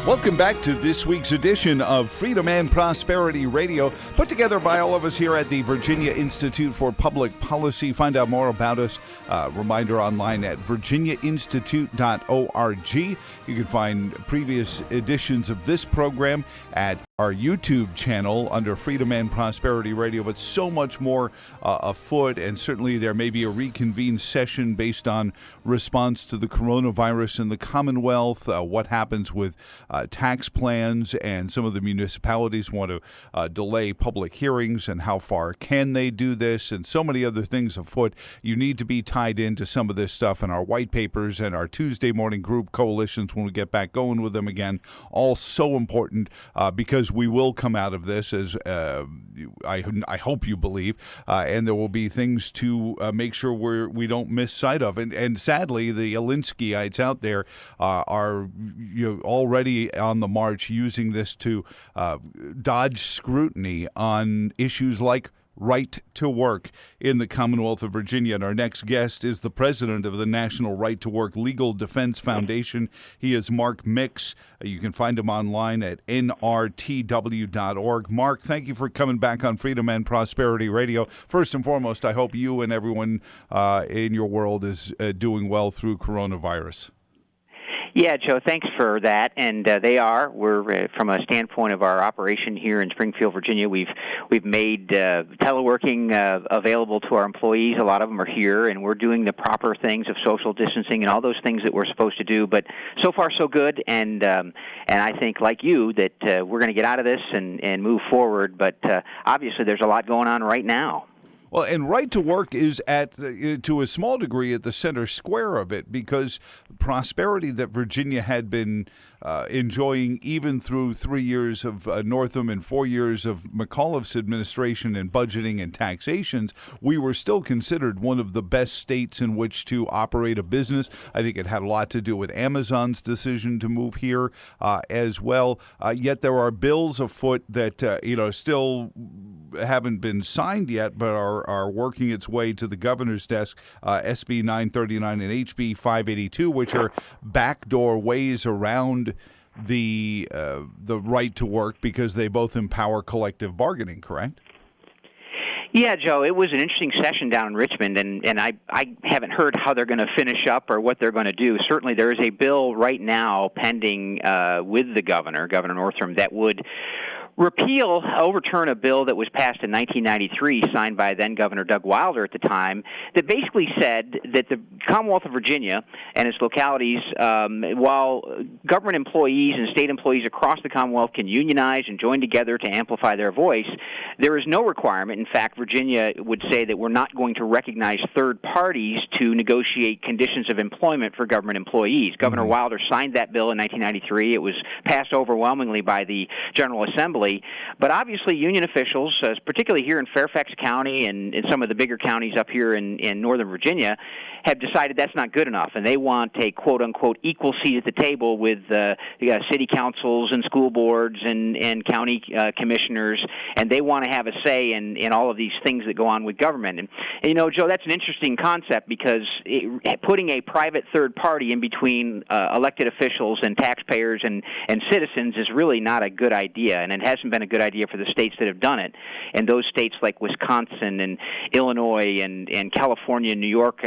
Welcome back to this week's edition of Freedom and Prosperity Radio, put together by all of us here at the Virginia Institute for Public Policy. Find out more about us. Reminder online at virginiainstitute.org. You can find previous editions of this program at our YouTube channel under Freedom and Prosperity Radio, but so much more afoot, and certainly there may be a reconvened session based on response to the coronavirus in the Commonwealth, what happens with tax plans, and some of the municipalities want to delay public hearings, and how far can they do this, and so many other things afoot. You need to be tied into some of this stuff in our white papers and our Tuesday morning group coalitions when we get back going with them again. All so important because we will come out of this, as I hope you believe, and there will be things to make sure we don't miss sight of. And sadly, the Alinskyites out there are already on the march, using this to dodge scrutiny on issues like right to work in the Commonwealth of Virginia. And our next guest is the president of the National Right to Work Legal Defense Foundation. He is Mark Mix. You can find him online at nrtw.org. Mark, thank you for coming back on Freedom and Prosperity Radio. First and foremost, I hope you and everyone in your world is doing well through coronavirus. Yeah, Joe, thanks for that. And we're from a standpoint of our operation here in Springfield, Virginia, we've made teleworking available to our employees. A lot of them are here, and we're doing the proper things of social distancing and all those things that we're supposed to do. But so far, so good. And I think, like you, that we're going to get out of this and move forward. But obviously, there's a lot going on right now. Well, and right to work is to a small degree at the center square of it, because prosperity that Virginia had been enjoying even through 3 years of Northam and 4 years of McAuliffe's administration and budgeting and taxations, we were still considered one of the best states in which to operate a business. I think it had a lot to do with Amazon's decision to move here as well. Yet there are bills afoot that still haven't been signed yet, but are working its way to the governor's desk, SB 939 and HB 582, which are backdoor ways around the right to work, because they both empower collective bargaining, correct? Yeah, Joe, it was an interesting session down in Richmond, and I haven't heard how they're going to finish up or what they're going to do. Certainly there is a bill right now pending with the Governor Northam, that would overturn a bill that was passed in 1993, signed by then-Governor Doug Wilder at the time, that basically said that the Commonwealth of Virginia and its localities, while government employees and state employees across the Commonwealth can unionize and join together to amplify their voice, there is no requirement. In fact, Virginia would say that we're not going to recognize third parties to negotiate conditions of employment for government employees. Governor Wilder signed that bill in 1993. It was passed overwhelmingly by the General Assembly. But obviously union officials, particularly here in Fairfax County and in some of the bigger counties up here in Northern Virginia, have decided that's not good enough, and they want a quote-unquote equal seat at the table with city councils and school boards and county commissioners, and they want to have a say in all of these things that go on with government. And Joe, that's an interesting concept, because putting a private third party in between elected officials and taxpayers and citizens is really not a good idea, and it hasn't been a good idea for the states that have done it. And those states like Wisconsin and Illinois and California and New York,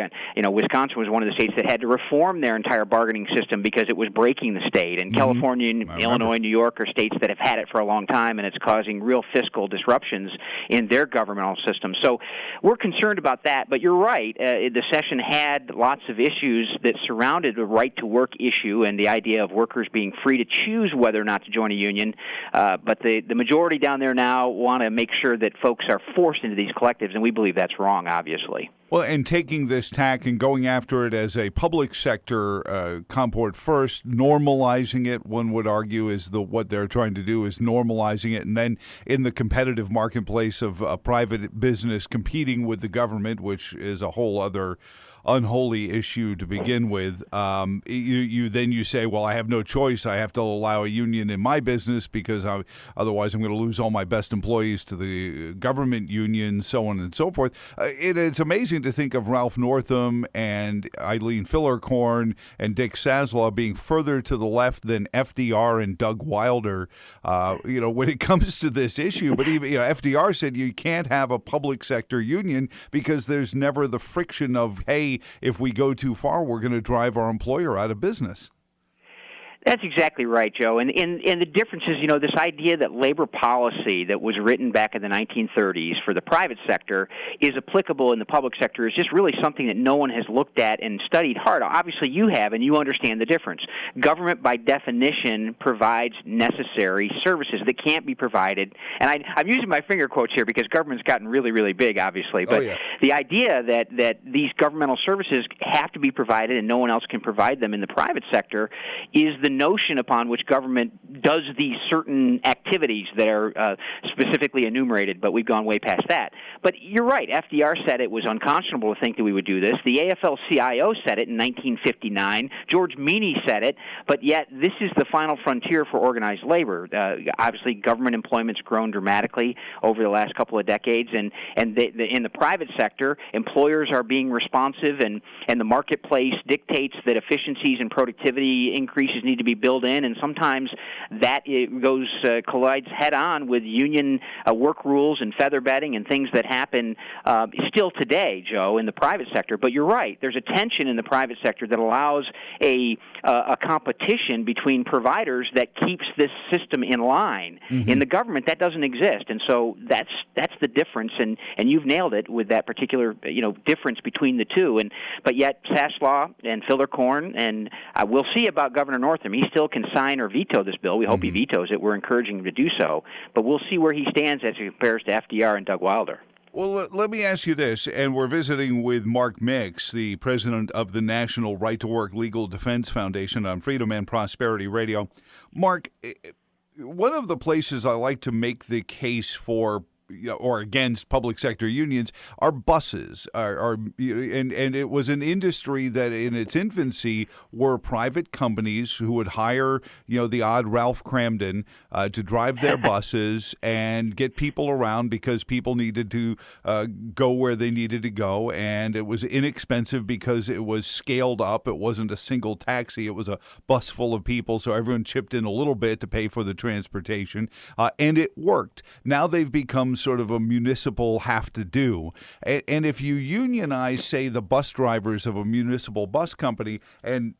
Wisconsin was one of the states that had to reform their entire bargaining system because it was breaking the state. And California and Illinois and New York are states that have had it for a long time, and it's causing real fiscal disruptions in their governmental system. So we're concerned about that. But you're right. The session had lots of issues that surrounded the right to work issue and the idea of workers being free to choose whether or not to join a union. But the majority down there now want to make sure that folks are forced into these collectives, and we believe that's wrong, obviously. Well, and taking this tack and going after it as a public sector comport first, normalizing it, one would argue, is what they're trying to do, is normalizing it, and then in the competitive marketplace of a private business competing with the government, which is a whole other unholy issue to begin with. You say, well, I have no choice. I have to allow a union in my business because otherwise I'm going to lose all my best employees to the government union, so on and so forth. It's amazing beginning to think of Ralph Northam and Eileen Fillercorn and Dick Saslaw being further to the left than FDR and Doug Wilder, when it comes to this issue. But even FDR said you can't have a public sector union because there's never the friction of, hey, if we go too far, we're going to drive our employer out of business. That's exactly right, Joe. And the difference is, this idea that labor policy that was written back in the 1930s for the private sector is applicable in the public sector is just really something that no one has looked at and studied hard. Obviously, you have, and you understand the difference. Government, by definition, provides necessary services that can't be provided. And I'm using my finger quotes here because government's gotten really, really big, obviously. But the idea that these governmental services have to be provided and no one else can provide them in the private sector is the notion upon which government does these certain activities that are specifically enumerated, but we've gone way past that. But you're right. FDR said it was unconscionable to think that we would do this. The AFL-CIO said it in 1959. George Meany said it, but yet this is the final frontier for organized labor. Obviously, government employment's grown dramatically over the last couple of decades, and in the private sector, employers are being responsive, and the marketplace dictates that efficiencies and productivity increases need to be built in, and sometimes that collides head-on with union work rules and feather bedding and things that happen still today, Joe, in the private sector. But you're right. There's a tension in the private sector that allows a competition between providers that keeps this system in line. Mm-hmm. In the government, that doesn't exist, and so that's the difference. And you've nailed it with that particular difference between the two. But yet Saslaw and Fillercorn, and we'll see about Governor Northam. He still can sign or veto this bill. We hope he vetoes it. We're encouraging him to do so. But we'll see where he stands as it compares to FDR and Doug Wilder. Well, let me ask you this, and we're visiting with Mark Mix, the president of the National Right to Work Legal Defense Foundation on Freedom and Prosperity Radio. Mark, one of the places I like to make the case for or against public sector unions are buses. And it was an industry that in its infancy were private companies who would hire, the odd Ralph Cramden to drive their buses and get people around because people needed to go where they needed to go. And it was inexpensive because it was scaled up. It wasn't a single taxi. It was a bus full of people. So everyone chipped in a little bit to pay for the transportation. And it worked. Now they've become sort of a municipal have to do. And if you unionize, say, the bus drivers of a municipal bus company and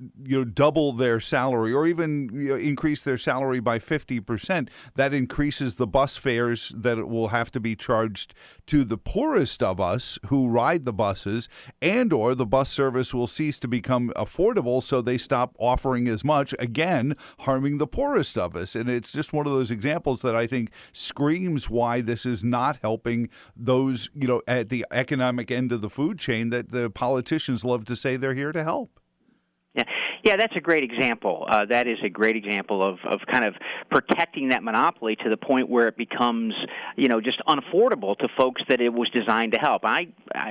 double their salary or even increase their salary by 50%, that increases the bus fares that will have to be charged to the poorest of us who ride the buses, and or the bus service will cease to become affordable, so they stop offering as much, again, harming the poorest of us. And it's just one of those examples that I think screams why this is not helping those, at the economic end of the food chain that the politicians love to say they're here to help. Yeah, that's a great example. That is a great example of kind of protecting that monopoly to the point where it becomes, just unaffordable to folks that it was designed to help. I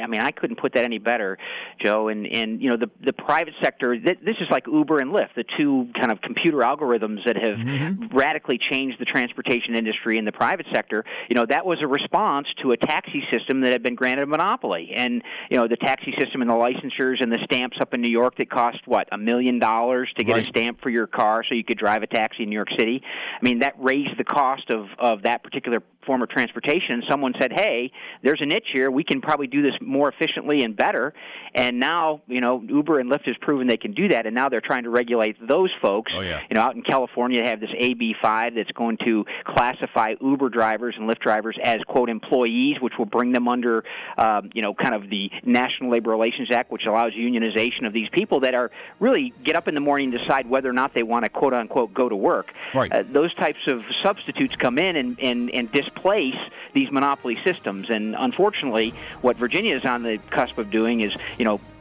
mean, I couldn't put that any better, Joe. And the private sector, this is like Uber and Lyft, the two kind of computer algorithms that have radically changed the transportation industry in the private sector. That was a response to a taxi system that had been granted a monopoly. And, the taxi system and the licensures and the stamps up in New York that cost, $1 million to get a stamp for your car so you could drive a taxi in New York City. I mean, that raised the cost of that particular form of transportation. Someone said, hey, there's a niche here. We can probably do this more efficiently and better. And now, Uber and Lyft has proven they can do that, and now they're trying to regulate those folks. Oh, yeah. Out in California, they have this AB5 that's going to classify Uber drivers and Lyft drivers as, quote, employees, which will bring them under, kind of the National Labor Relations Act, which allows unionization of these people that are really get up in the morning and decide whether or not they want to, quote, unquote, go to work. Right. Those types of substitutes come in and displace these monopoly systems. And unfortunately, what Virginia is on the cusp of doing is,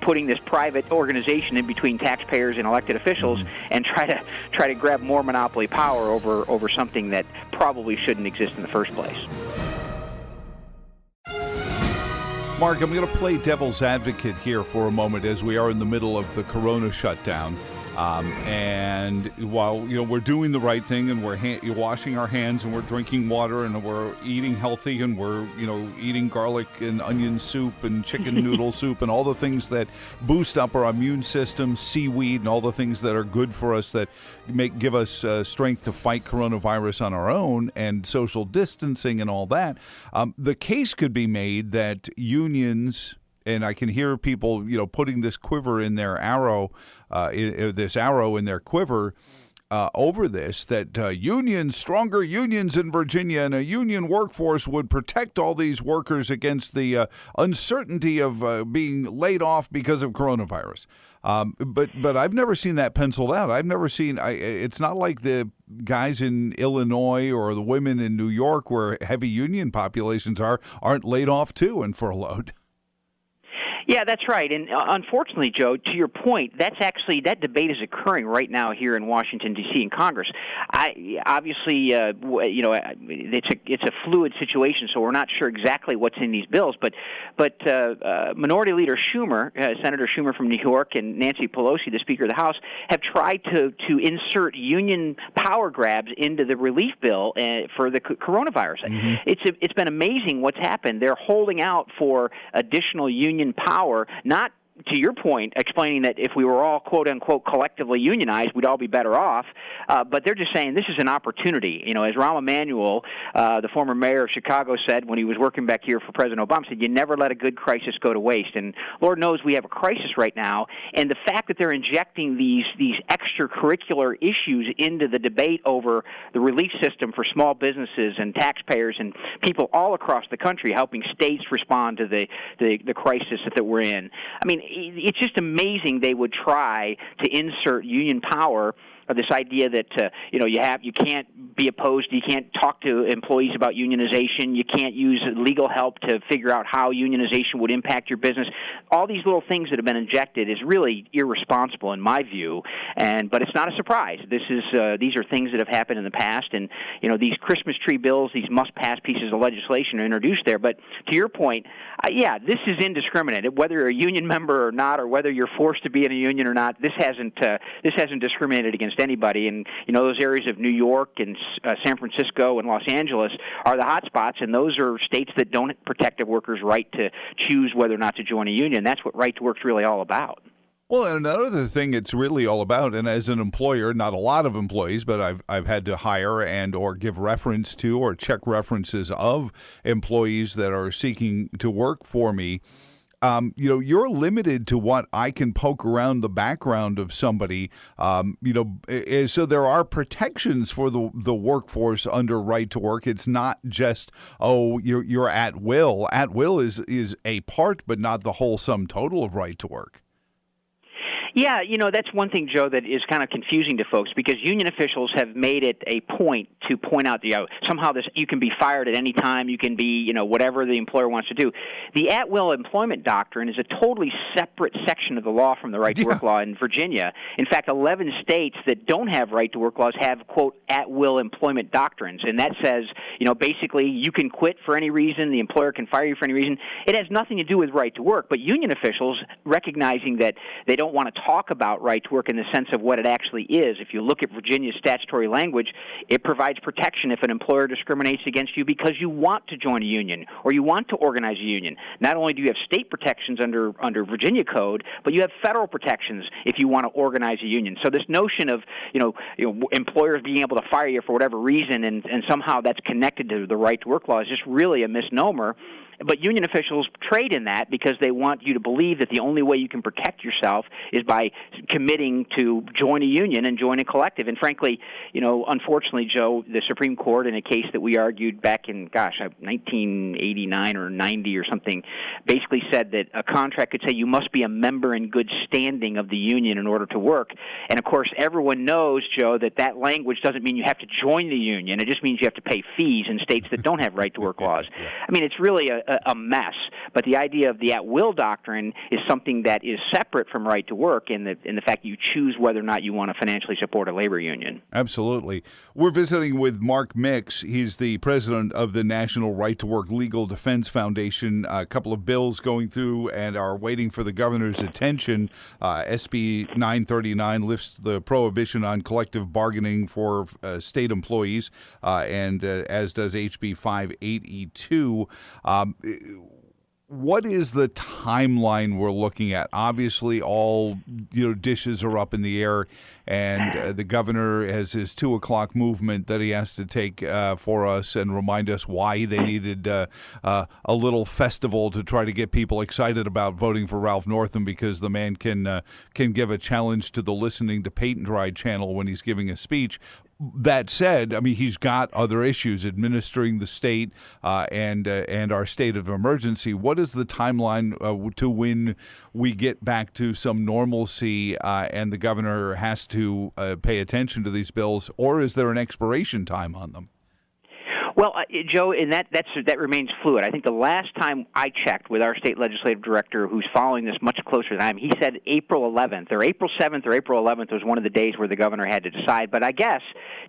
putting this private organization in between taxpayers and elected officials and try to grab more monopoly power over something that probably shouldn't exist in the first place. Mark, I'm going to play devil's advocate here for a moment as we are in the middle of the corona shutdown. And while we're doing the right thing and we're washing our hands and we're drinking water and we're eating healthy and we're eating garlic and onion soup and chicken noodle soup and all the things that boost up our immune system, seaweed and all the things that are good for us that give us strength to fight coronavirus on our own, and social distancing and all that, the case could be made that unions. And I can hear people, putting this quiver in their arrow, this arrow in their quiver over this, that stronger unions in Virginia and a union workforce would protect all these workers against the uncertainty of being laid off because of coronavirus. But I've never seen that penciled out. I've never seen. It's not like the guys in Illinois or the women in New York, where heavy union populations aren't laid off too and furloughed. Yeah, that's right. And unfortunately, Joe, to your point, that debate is occurring right now here in Washington, D.C. in Congress. Obviously, it's a fluid situation, so we're not sure exactly what's in these bills. But Minority Leader Schumer, Senator Schumer from New York, and Nancy Pelosi, the Speaker of the House, have tried to insert union power grabs into the relief bill for the coronavirus. Mm-hmm. It's been amazing what's happened. They're holding out for additional union power, not, to your point, explaining that if we were all, quote-unquote, collectively unionized, we'd all be better off. But they're just saying this is an opportunity. As Rahm Emanuel, the former mayor of Chicago, said when he was working back here for President Obama, said, you never let a good crisis go to waste. And Lord knows we have a crisis right now. And the fact that they're injecting these extracurricular issues into the debate over the relief system for small businesses and taxpayers and people all across the country, helping states respond to the crisis that we're in. I mean, it's just amazing they would try to insert union power, or this idea that you can't be opposed, you can't talk to employees about unionization, you can't use legal help to figure out how unionization would impact your business. All these little things that have been injected is really irresponsible in my view, but it's not a surprise. These are things that have happened in the past, and these Christmas tree bills, these must-pass pieces of legislation are introduced there. But to your point, this is indiscriminate. Whether you're a union member or not, or whether you're forced to be in a union or not, this hasn't discriminated against anybody. And those areas of New York and San Francisco and Los Angeles are the hot spots, and those are states that don't protect a worker's right to choose whether or not to join a union. That's what right to work's really all about. Well, and another thing it's really all about, and as an employer, not a lot of employees, but I've had to hire and or give reference to or check references of employees that are seeking to work for me. You're limited to what I can poke around the background of somebody. So there are protections for the workforce under right to work. It's not just, you're at will. At will is a part, but not the whole sum total of right to work. Yeah, that's one thing, Joe, that is kind of confusing to folks, because union officials have made it a point to point out somehow you can be fired at any time, you can be, whatever the employer wants to do. The at-will employment doctrine is a totally separate section of the law from the right-to-work law in Virginia. In fact, 11 states that don't have right-to-work laws have, quote, at-will employment doctrines, and that says, basically you can quit for any reason, the employer can fire you for any reason. It has nothing to do with right-to-work, but union officials, recognizing that they don't want to talk about right to work in the sense of what it actually is. If you look at Virginia's statutory language, it provides protection if an employer discriminates against you because you want to join a union or you want to organize a union. Not only do you have state protections under Virginia code, but you have federal protections if you want to organize a union. So this notion of employers being able to fire you for whatever reason and somehow that's connected to the right to work law is just really a misnomer. But union officials trade in that because they want you to believe that the only way you can protect yourself is by committing to join a union and join a collective. And frankly, unfortunately, Joe, the Supreme Court in a case that we argued back in, 1989 or 90 or something, basically said that a contract could say you must be a member in good standing of the union in order to work. And, of course, everyone knows, Joe, that language doesn't mean you have to join the union. It just means you have to pay fees in states that don't have right-to-work laws. I mean, it's really a a mess. But the idea of the at-will doctrine is something that is separate from right to work in the fact that you choose whether or not you want to financially support a labor union. Absolutely. We're visiting with Mark Mix. He's the president of the National Right to Work Legal Defense Foundation. A couple of bills going through and are waiting for the governor's attention. SB 939 lifts the prohibition on collective bargaining for state employees, and as does HB 58E2. What is the timeline we're looking at? Obviously, all dishes are up in the air, and the governor has his 2 o'clock movement that he has to take for us and remind us why they needed a little festival to try to get people excited about voting for Ralph Northam, because the man can give a challenge to the Listening to Paint and Dry channel when he's giving a speech. That said, I mean, he's got other issues administering the state and our state of emergency. What is the timeline to when we get back to some normalcy and the governor has to pay attention to these bills, or is there an expiration time on them? Well, Joe, and that remains fluid. I think the last time I checked with our state legislative director, who's following this much closer than I am, he said April 11th or April 7th or April 11th was one of the days where the governor had to decide. But I guess,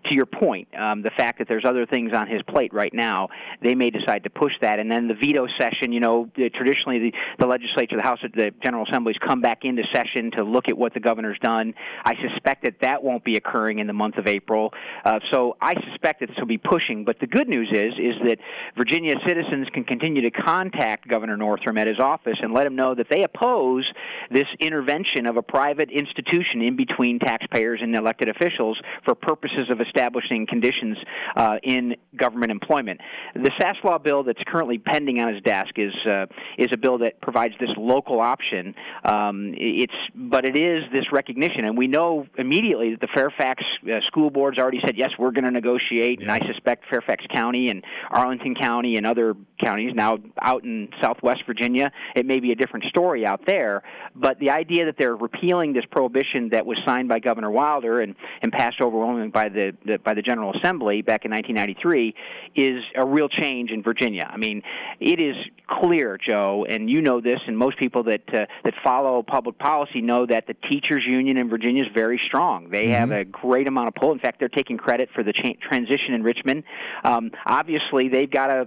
to your point, the fact that there's other things on his plate right now, they may decide to push that. And then the veto session, traditionally the legislature, the House, the General Assembly's come back into session to look at what the governor's done. I suspect that won't be occurring in the month of April. So I suspect that this will be pushing. But the good news is that Virginia citizens can continue to contact Governor Northam at his office and let him know that they oppose this intervention of a private institution in between taxpayers and elected officials for purposes of establishing conditions in government employment. The Sass Law bill that's currently pending on his desk is a bill that provides this local option. But it is this recognition, and we know immediately that the Fairfax school board's already said, yes, we're going to negotiate, and I suspect Fairfax County and Arlington County and other counties now out in southwest Virginia, it may be a different story out there, but the idea that they're repealing this prohibition that was signed by Governor Wilder and passed overwhelmingly by the General Assembly back in 1993 is a real change in Virginia. I mean, it is clear, Joe, and you know this, and most people that follow public policy know that the teachers union in Virginia is very strong. They have a great amount of pull. In fact, they're taking credit for the transition in Richmond. Obviously, they've got a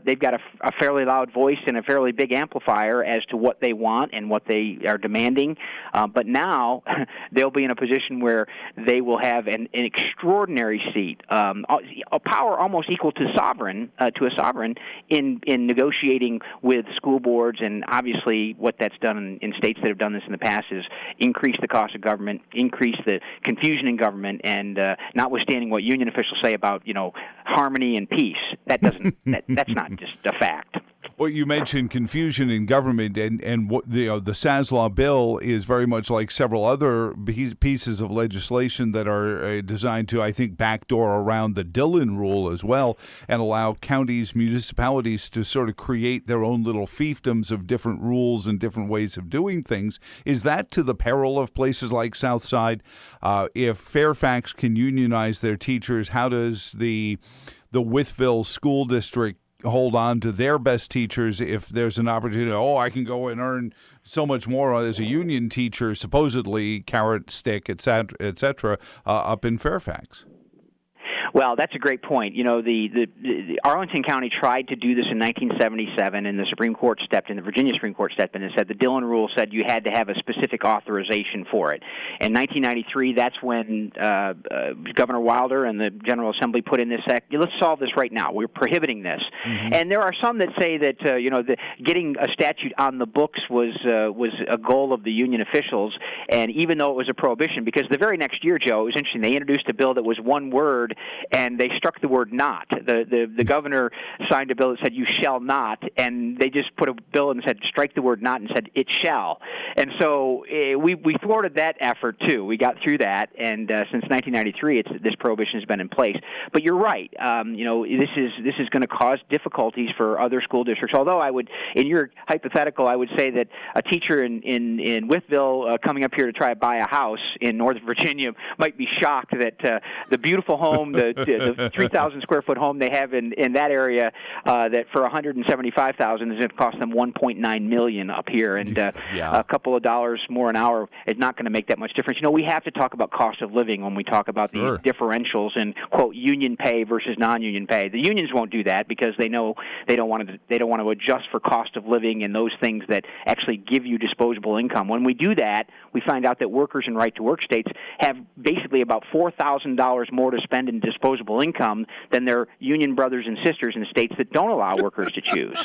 fairly loud voice and a fairly big amplifier as to what they want and what they are demanding. But now they'll be in a position where they will have an extraordinary seat, a power almost equal to a sovereign in negotiating with school boards. And obviously, what that's done in states that have done this in the past is increase the cost of government, increase the confusion in government, and notwithstanding what union officials say about harmony and peace. That's not just a fact. Well, you mentioned confusion in government, and what the Sass Law bill is very much like several other pieces of legislation that are designed to, I think, backdoor around the Dillon rule as well, and allow counties, municipalities to sort of create their own little fiefdoms of different rules and different ways of doing things. Is that to the peril of places like Southside? If Fairfax can unionize their teachers, how does the Wytheville School District hold on to their best teachers if there's an opportunity? I can go and earn so much more as a union teacher, supposedly carrot, stick, et cetera, up in Fairfax. Well, that's a great point. The Arlington County tried to do this in 1977, and the Supreme Court stepped in. The Virginia Supreme Court stepped in and said the Dillon rule said you had to have a specific authorization for it. In 1993, that's when Governor Wilder and the General Assembly put in this act. Let's solve this right now. We're prohibiting this. And there are some that say that getting a statute on the books was a goal of the union officials, and even though it was a prohibition, because the very next year, Joe, it was interesting. They introduced a bill that was one word, and they struck the word not. The governor signed a bill that said you shall not, and they just put a bill and said strike the word not and said it shall. And so we thwarted that effort too. We got through that, and since 1993, this prohibition has been in place. But you're right. This is going to cause difficulties for other school districts. Although in your hypothetical, I would say that a teacher in Wytheville coming up here to try to buy a house in Northern Virginia might be shocked that the beautiful home, the the 3,000 square foot home they have in that area that for 175,000 is going to cost them 1.9 million up here, and a couple of dollars more an hour is not going to make that much difference. You know, we have to talk about cost of living when we talk about the differentials in quote union pay versus non-union pay. The unions won't do that because they know they don't want to adjust for cost of living and those things that actually give you disposable income. When we do that, we find out that workers in right-to-work states have basically about $4,000 more to spend in disposable income than their union brothers and sisters in states that don't allow workers to choose.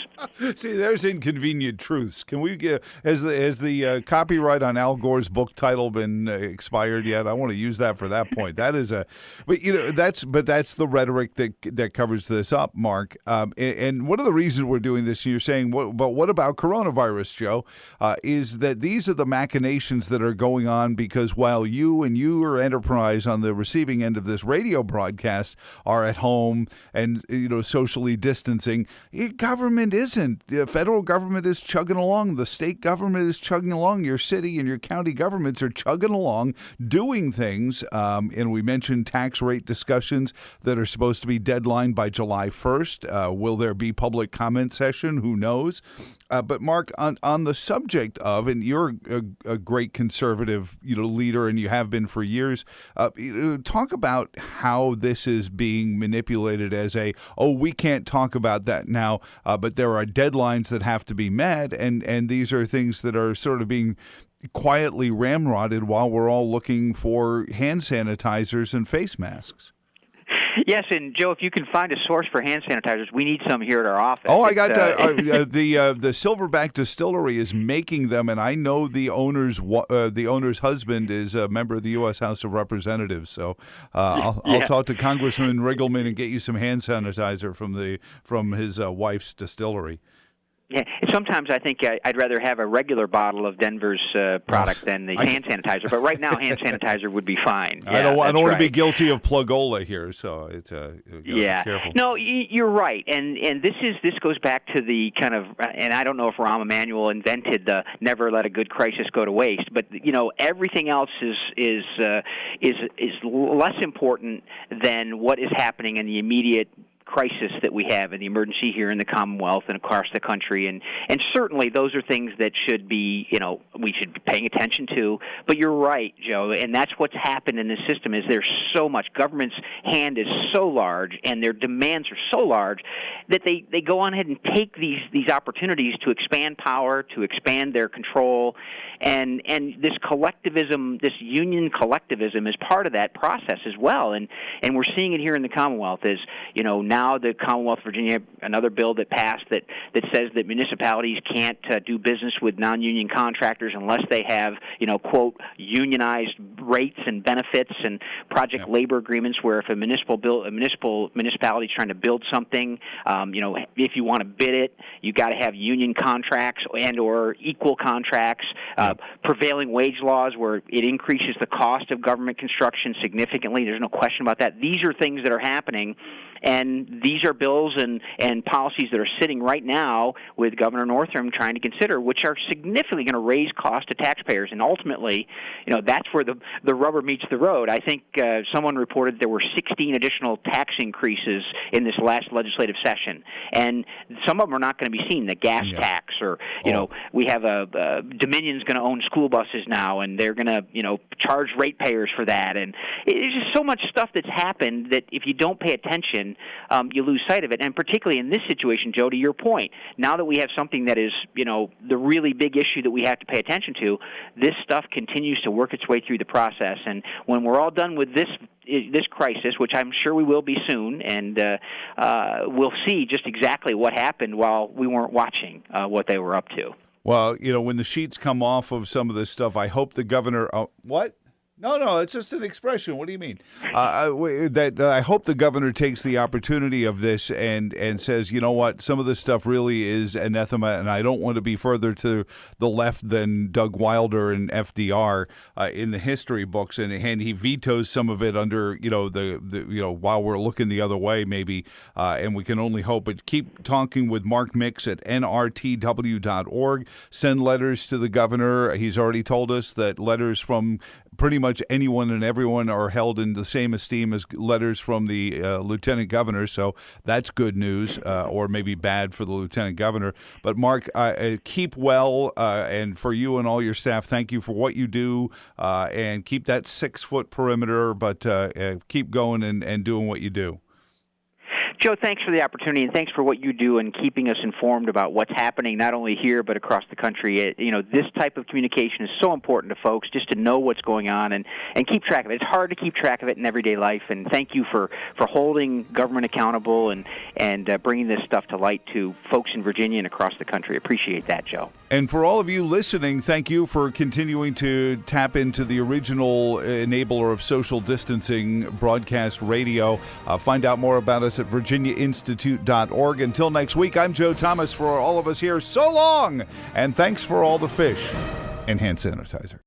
See, there's inconvenient truths. Can we get has the copyright on Al Gore's book title been expired yet? I want to use that for that point. That is that's the rhetoric that covers this up, Mark. And one of the reasons we're doing this, you're saying, but what about coronavirus, Joe? Is that these are the machinations that are going on because while you and your enterprise on the receiving end of this radio broadcast are at home and socially distancing, government isn't. The federal government is chugging along. The state government is chugging along. Your city and your county governments are chugging along, doing things. And we mentioned tax rate discussions that are supposed to be deadlined by July 1st. Will there be public comment session? Who knows? But Mark, on the subject of, and you're a great conservative leader, and you have been for years, talk about how this is being manipulated as we can't talk about that now, but there are deadlines that have to be met, and these are things that are sort of being quietly ramrodded while we're all looking for hand sanitizers and face masks. Yes, and Joe, if you can find a source for hand sanitizers, we need some here at our office. Oh, I got the Silverback Distillery is making them, and I know the owner's husband is a member of the U.S. House of Representatives. So I'll talk to Congressman Riggleman and get you some hand sanitizer from his wife's distillery. Yeah, sometimes I think I'd rather have a regular bottle of Denver's product than the hand sanitizer. But right now, hand sanitizer would be fine. I don't want to be guilty of Plugola here, so it's be careful. No, you're right, and this goes back to the kind of, and I don't know if Rahm Emanuel invented the never let a good crisis go to waste, but everything else is less important than what is happening in the immediate crisis that we have and the emergency here in the Commonwealth and across the country, and certainly those are things that should be we should be paying attention to. But you're right, Joe, and that's what's happened in this system is there's so much. Government's hand is so large and their demands are so large that they go on ahead and take these opportunities to expand power, to expand their control, and this collectivism, this union collectivism is part of that process as well, and we're seeing it here in the Commonwealth as now the Commonwealth of Virginia, another bill that passed that says that municipalities can't do business with non-union contractors unless they have, quote, unionized rates and benefits and project labor agreements where if a municipality is trying to build something, if you want to bid it, you got to have union contracts and or equal contracts, prevailing wage laws where it increases the cost of government construction significantly. There's no question about that. These are things that are happening. And these are bills and policies that are sitting right now with Governor Northam trying to consider, which are significantly going to raise costs to taxpayers. And ultimately, that's where the rubber meets the road. I think someone reported there were 16 additional tax increases in this last legislative session. And some of them are not going to be seen, the gas tax or, we have Dominion's going to own school buses now, and they're going to, charge ratepayers for that. And there's just so much stuff that's happened that if you don't pay attention, you lose sight of it. And particularly in this situation, Joe, to your point, now that we have something that is, the really big issue that we have to pay attention to, this stuff continues to work its way through the process. And when we're all done with this crisis, which I'm sure we will be soon, and we'll see just exactly what happened while we weren't watching what they were up to. Well, when the sheets come off of some of this stuff, I hope the governor what? No, it's just an expression. What do you mean? I hope the governor takes the opportunity of this and says, you know what, some of this stuff really is anathema, and I don't want to be further to the left than Doug Wilder and FDR in the history books, and he vetoes some of it under while we're looking the other way maybe, and we can only hope. But keep talking with Mark Mix at nrtw.org. Send letters to the governor. He's already told us that letters from pretty much much anyone and everyone are held in the same esteem as letters from the lieutenant governor. So that's good news, or maybe bad for the lieutenant governor. But Mark, keep well, and for you and all your staff, thank you for what you do, and keep that 6-foot perimeter, but keep going and doing what you do. Joe, thanks for the opportunity, and thanks for what you do in keeping us informed about what's happening not only here but across the country. This type of communication is so important to folks, just to know what's going on and keep track of it. It's hard to keep track of it in everyday life, and thank you for holding government accountable and bringing this stuff to light to folks in Virginia and across the country. Appreciate that, Joe. And for all of you listening, thank you for continuing to tap into the original enabler of social distancing, broadcast radio. Find out more about us at virginiainstitute.org. Until next week, I'm Joe Thomas. For all of us here, so long, and thanks for all the fish and hand sanitizer.